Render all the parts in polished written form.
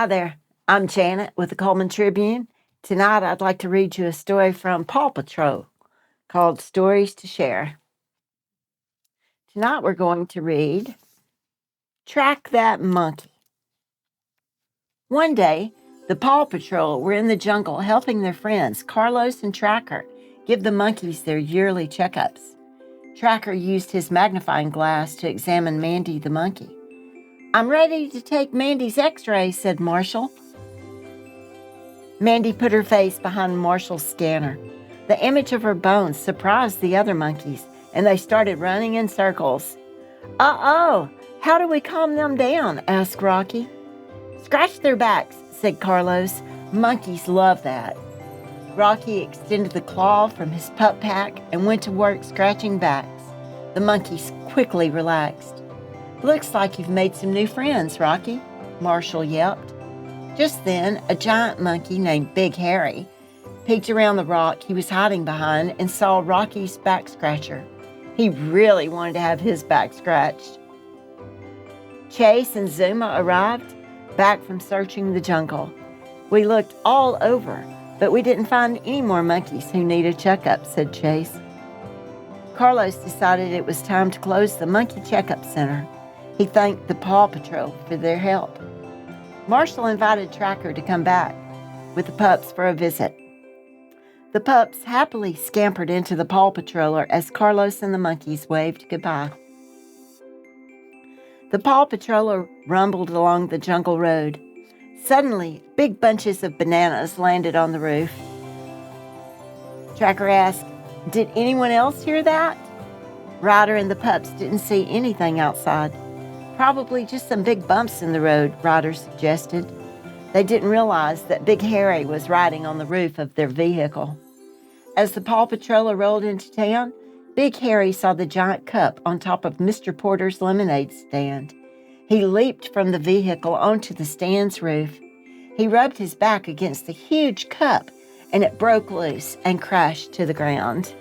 Hi there, I'm Janet with the Cullman Tribune. Tonight I'd like to read you a story from Paw Patrol called Stories to Share. Tonight we're going to read Track That Monkey. One day, the Paw Patrol were in the jungle helping their friends, Carlos and Tracker, give the monkeys their yearly checkups. Tracker used his magnifying glass to examine Mandy the monkey. "I'm ready to take Mandy's x-ray," said Marshall. Mandy put her face behind Marshall's scanner. The image of her bones surprised the other monkeys, and they started running in circles. "Uh-oh, how do we calm them down?" asked Rocky. "Scratch their backs," said Carlos. "Monkeys love that." Rocky extended the claw from his pup pack and went to work scratching backs. The monkeys quickly relaxed. "Looks like you've made some new friends, Rocky," Marshall yelped. Just then, a giant monkey named Big Harry peeked around the rock he was hiding behind and saw Rocky's back scratcher. He really wanted to have his back scratched. Chase and Zuma arrived, back from searching the jungle. "We looked all over, but we didn't find any more monkeys who need a checkup," said Chase. Carlos decided it was time to close the Monkey Checkup Center. He thanked the Paw Patrol for their help. Marshall invited Tracker to come back with the pups for a visit. The pups happily scampered into the Paw Patroller as Carlos and the monkeys waved goodbye. The Paw Patroller rumbled along the jungle road. Suddenly, big bunches of bananas landed on the roof. Tracker asked, "Did anyone else hear that?" Ryder and the pups didn't see anything outside. "Probably just some big bumps in the road," Ryder suggested. They didn't realize that Big Harry was riding on the roof of their vehicle. As the Paw Patroller rolled into town, Big Harry saw the giant cup on top of Mr. Porter's lemonade stand. He leaped from the vehicle onto the stand's roof. He rubbed his back against the huge cup, and it broke loose and crashed to the ground.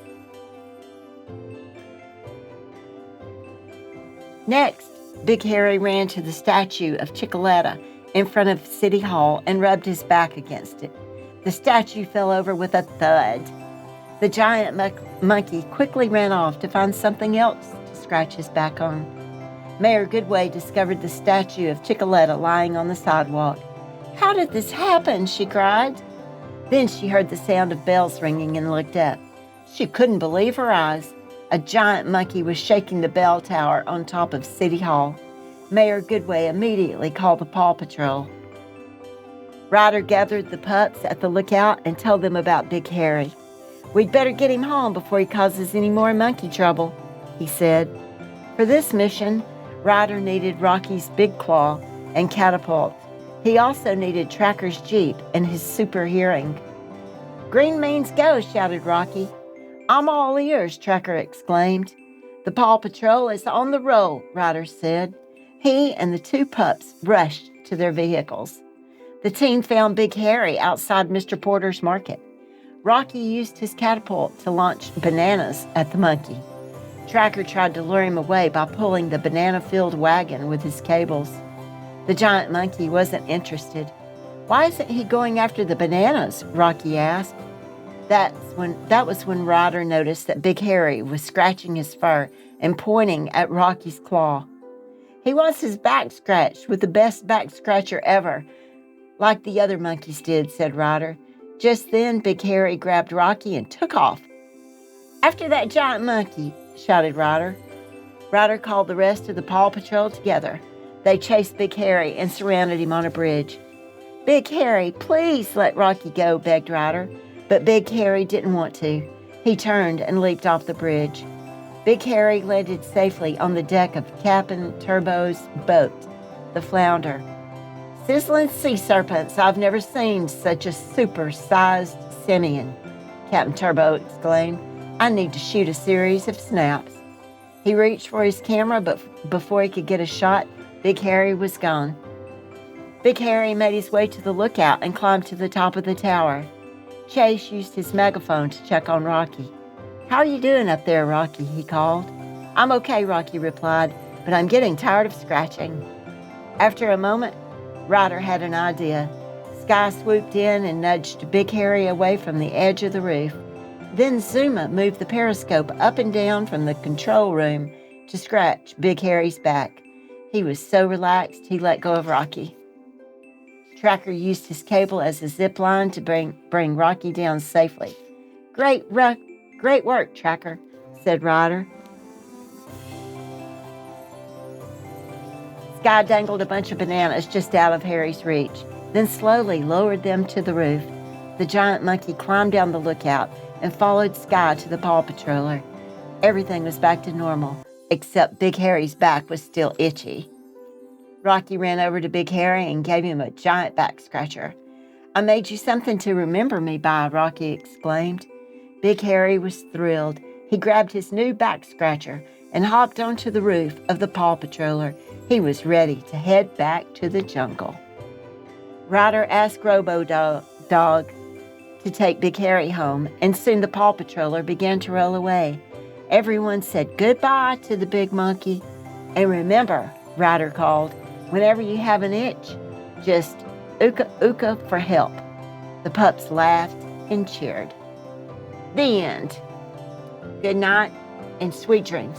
Next, Big Harry ran to the statue of Chickaletta in front of City Hall and rubbed his back against it. The statue fell over with a thud. The giant monkey quickly ran off to find something else to scratch his back on. Mayor Goodway discovered the statue of Chickaletta lying on the sidewalk. "How did this happen?" she cried. Then she heard the sound of bells ringing and looked up. She couldn't believe her eyes. A giant monkey was shaking the bell tower on top of City Hall. Mayor Goodway immediately called the Paw Patrol. Ryder gathered the pups at the lookout and told them about Big Harry. "We'd better get him home before he causes any more monkey trouble," he said. For this mission, Ryder needed Rocky's big claw and catapult. He also needed Tracker's Jeep and his super hearing. "Green means go," shouted Rocky. "I'm all ears," Tracker exclaimed. "The Paw Patrol is on the roll," Ryder said. He and the two pups rushed to their vehicles. The team found Big Harry outside Mr. Porter's market. Rocky used his catapult to launch bananas at the monkey. Tracker tried to lure him away by pulling the banana-filled wagon with his cables. The giant monkey wasn't interested. "Why isn't he going after the bananas?" Rocky asked. That was when Ryder noticed that Big Harry was scratching his fur and pointing at Rocky's claw. "He wants his back scratched with the best back scratcher ever, like the other monkeys did," said Ryder. Just then, Big Harry grabbed Rocky and took off. "After that giant monkey," shouted Ryder. Ryder called the rest of the Paw Patrol together. They chased Big Harry and surrounded him on a bridge. "Big Harry, please let Rocky go," begged Ryder. But Big Harry didn't want to. He turned and leaped off the bridge. Big Harry landed safely on the deck of Captain Turbo's boat, the Flounder. "Sizzling sea serpents, I've never seen such a super-sized simian," Captain Turbo exclaimed. "I need to shoot a series of snaps." He reached for his camera, but before he could get a shot, Big Harry was gone. Big Harry made his way to the lookout and climbed to the top of the tower. Chase used his megaphone to check on Rocky. "How are you doing up there, Rocky?" he called. "I'm okay," Rocky replied, "but I'm getting tired of scratching." After a moment, Ryder had an idea. Sky swooped in and nudged Big Harry away from the edge of the roof. Then Zuma moved the periscope up and down from the control room to scratch Big Harry's back. He was so relaxed he let go of Rocky. Tracker used his cable as a zip line to bring Rocky down safely. Great work, Tracker, said Ryder. Sky dangled a bunch of bananas just out of Harry's reach, then slowly lowered them to the roof. The giant monkey climbed down the lookout and followed Sky to the Paw Patroller. Everything was back to normal, except Big Harry's back was still itchy. Rocky ran over to Big Harry and gave him a giant back scratcher. "I made you something to remember me by," Rocky exclaimed. Big Harry was thrilled. He grabbed his new back scratcher and hopped onto the roof of the Paw Patroller. He was ready to head back to the jungle. Ryder asked Robo-Dog to take Big Harry home, and soon the Paw Patroller began to roll away. Everyone said goodbye to the big monkey. "And remember," Ryder called, "whenever you have an itch, just ooka ooka for help." The pups laughed and cheered. The end. Good night and sweet dreams.